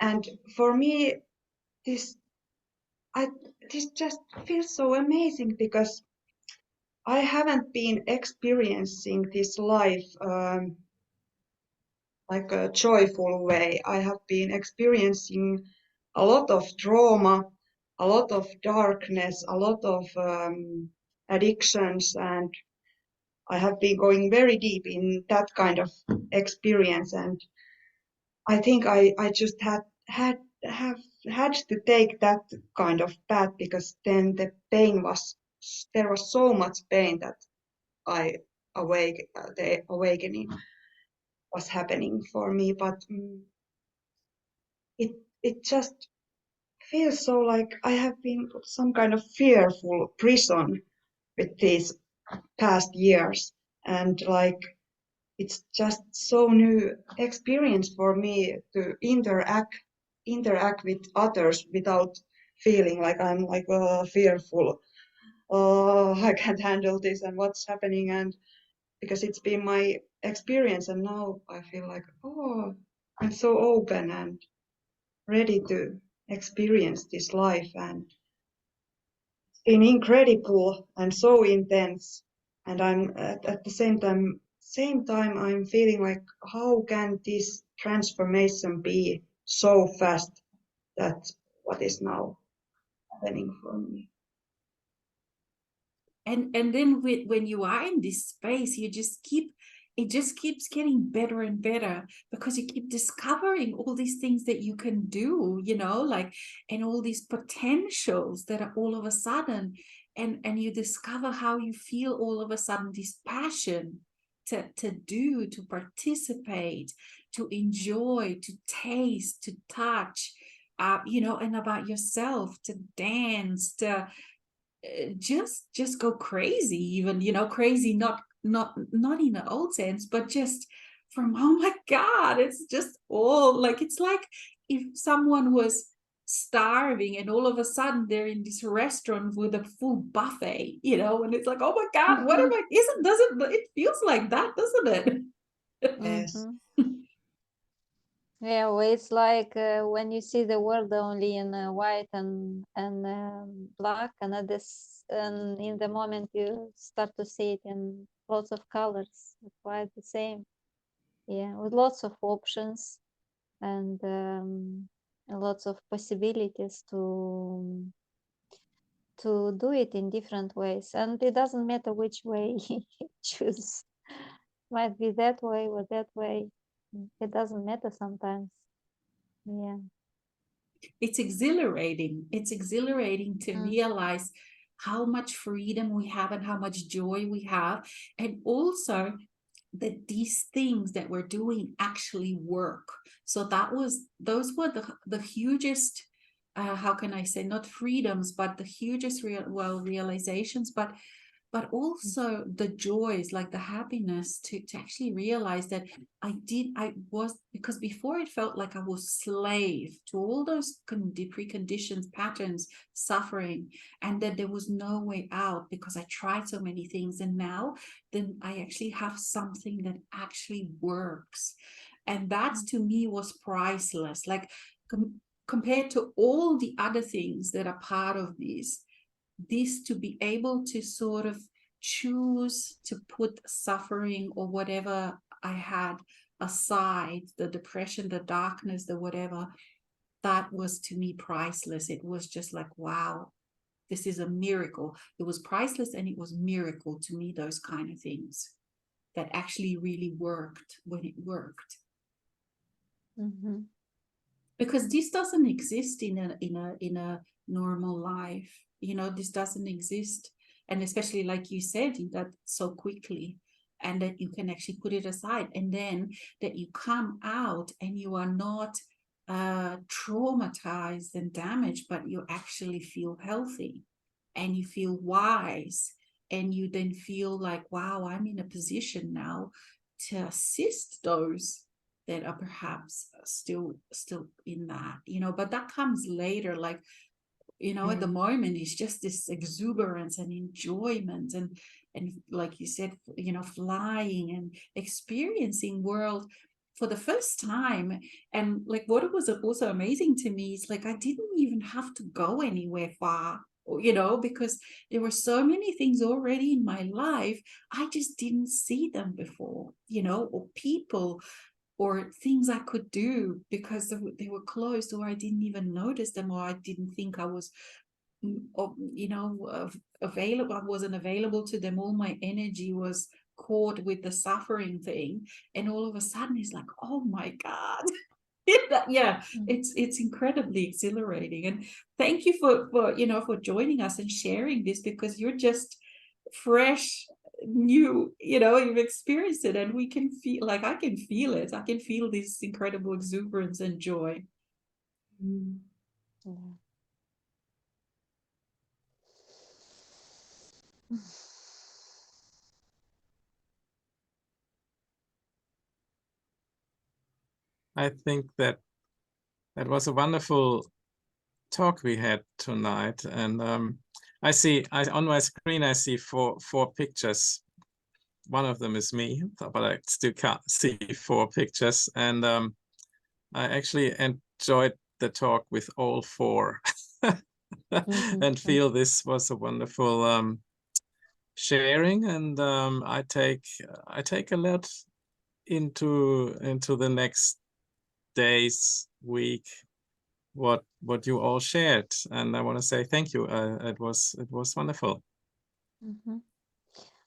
And for me, this this just feels so amazing because I haven't been experiencing this life like a joyful way. I have been experiencing a lot of trauma, a lot of darkness, a lot of addictions, and I have been going very deep in that kind of experience. And I think I just have had to take that kind of path, because then there was so much pain that the awakening was happening for me. But it just feels so like I have been put some kind of fearful prison with these past years, and like it's just so new experience for me to interact with others without feeling like I'm like fearful. Oh, I can't handle this and what's happening, and because it's been my experience, and now I feel like, oh, I'm so open and ready to experience this life, and it's been incredible and so intense. And I'm at the same time I'm feeling like, how can this transformation be so fast? That what is now happening for me. And then when you are in this space, it just keeps getting better and better, because you keep discovering all these things that you can do, you know, like, and all these potentials that are all of a sudden, and you discover how you feel all of a sudden this passion to do, to participate, to enjoy, to taste, to touch, you know, and about yourself, to dance, to just go crazy, even, you know, crazy, not in the old sense, but just from, oh my God, it's just all like, it's like if someone was starving and all of a sudden they're in this restaurant with a full buffet, you know, and it's like, oh my God, what am I, it feels like that, doesn't it? Yes. Mhm. Yeah, well, it's like when you see the world only in white and black, and at this, and in the moment you start to see it in lots of colors, it's quite the same. Yeah, with lots of options and lots of possibilities to do it in different ways, and it doesn't matter which way you choose. Might be that way or that way. It doesn't matter sometimes. Yeah. It's exhilarating. It's exhilarating to realize how much freedom we have and how much joy we have. And also that these things that we're doing actually work. So those were the hugest how can I say, not freedoms, but the hugest realizations, but also the joys, like the happiness to actually realize that because before it felt like I was slave to all those preconditions, patterns, suffering, and that there was no way out because I tried so many things. And now then I actually have something that actually works. And that to me was priceless. Like compared to all the other things that are part of this to be able to sort of choose to put suffering or whatever I had aside, the depression, the darkness, the whatever, that was to me priceless. It was just like, wow, this is a miracle. It was priceless and it was miracle to me, those kind of things that actually really worked when it worked. Mm-hmm. Because this doesn't exist in a normal life. You know, this doesn't exist. And especially like you said, that so quickly, and that you can actually put it aside, and then that you come out and you are not traumatized and damaged, but you actually feel healthy and you feel wise, and you then feel like, wow, I'm in a position now to assist those that are perhaps still in that, you know, but that comes later. Like, you know, at the moment it's just this exuberance and enjoyment and like you said, you know, flying and experiencing world for the first time. And like what was also amazing to me is like I didn't even have to go anywhere far, you know, because there were so many things already in my life. I just didn't see them before, you know, or people or things I could do because they were closed, or I didn't even notice them, or I didn't think I was, you know, available. I wasn't available to them. All my energy was caught with the suffering thing, and all of a sudden it's like, oh my God. Yeah, it's incredibly exhilarating. And thank you for you know, for joining us and sharing this, because you're just fresh, new, you know, you've experienced it, and we can feel, like I can feel it. I can feel this incredible exuberance and joy. Yeah. I think that was a wonderful talk we had tonight, and on my screen I see four pictures. One of them is me, but I still can't see 4 pictures, and I actually enjoyed the talk with all 4. And feel this was a wonderful sharing, and I take a lot into the next days, week, what you all shared, and I want to say thank you. It was wonderful.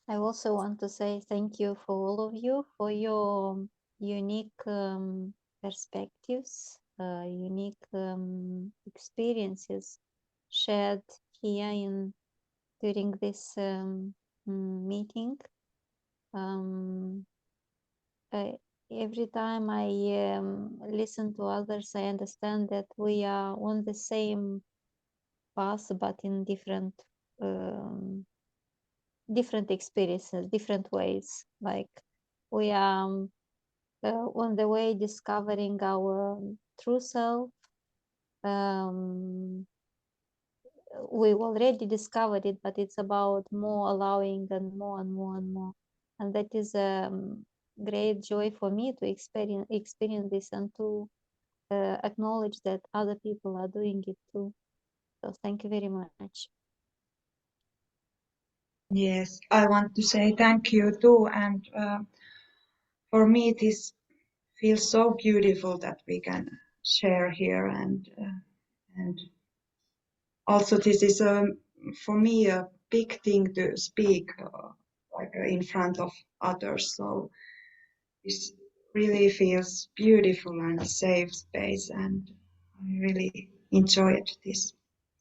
I also want to say thank you for all of you for your unique perspectives, unique experiences shared here during this meeting. Every time I listen to others, I understand that we are on the same path, but in different experiences, different ways. Like we are on the way discovering our true self. We already discovered it, but it's about more allowing and more and more and more. And that is great joy for me to experience this and to acknowledge that other people are doing it too. So thank you very much. Yes, I want to say thank you too. And for me, this feels so beautiful that we can share here. And also this is for me a big thing to speak like in front of others. So this really feels beautiful and a safe space, and I really enjoyed this.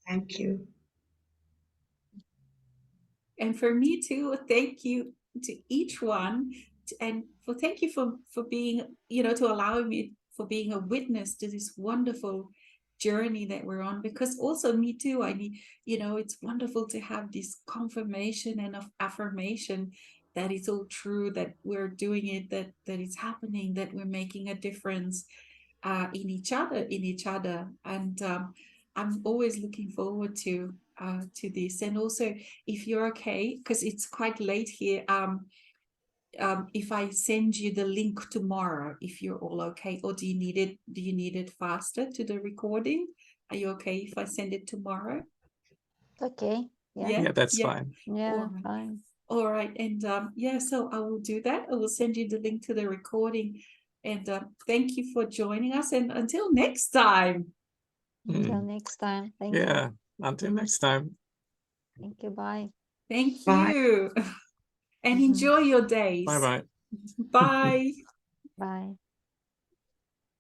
Thank you. And for me too, thank you to each one, and thank you for being, you know, to allowing me for being a witness to this wonderful journey that we're on, because also me too, I need, you know, it's wonderful to have this confirmation and of affirmation that it's all true, that we're doing it, that it's happening, that we're making a difference in each other. And I'm always looking forward to this. And also, if you're okay, because it's quite late here, if I send you the link tomorrow, if you're all okay, or do you need it faster to the recording? Are you okay if I send it tomorrow? Okay. Yeah, that's fine. Yeah, Alright. fine. All right, and yeah, so I will do that. I will send you the link to the recording, and thank you for joining us, and until next time. Until next time. Thank you. Yeah, until next time. Thank you. Bye. Thank Bye. you. And Mhm. enjoy your days. Bye bye. Bye. Bye.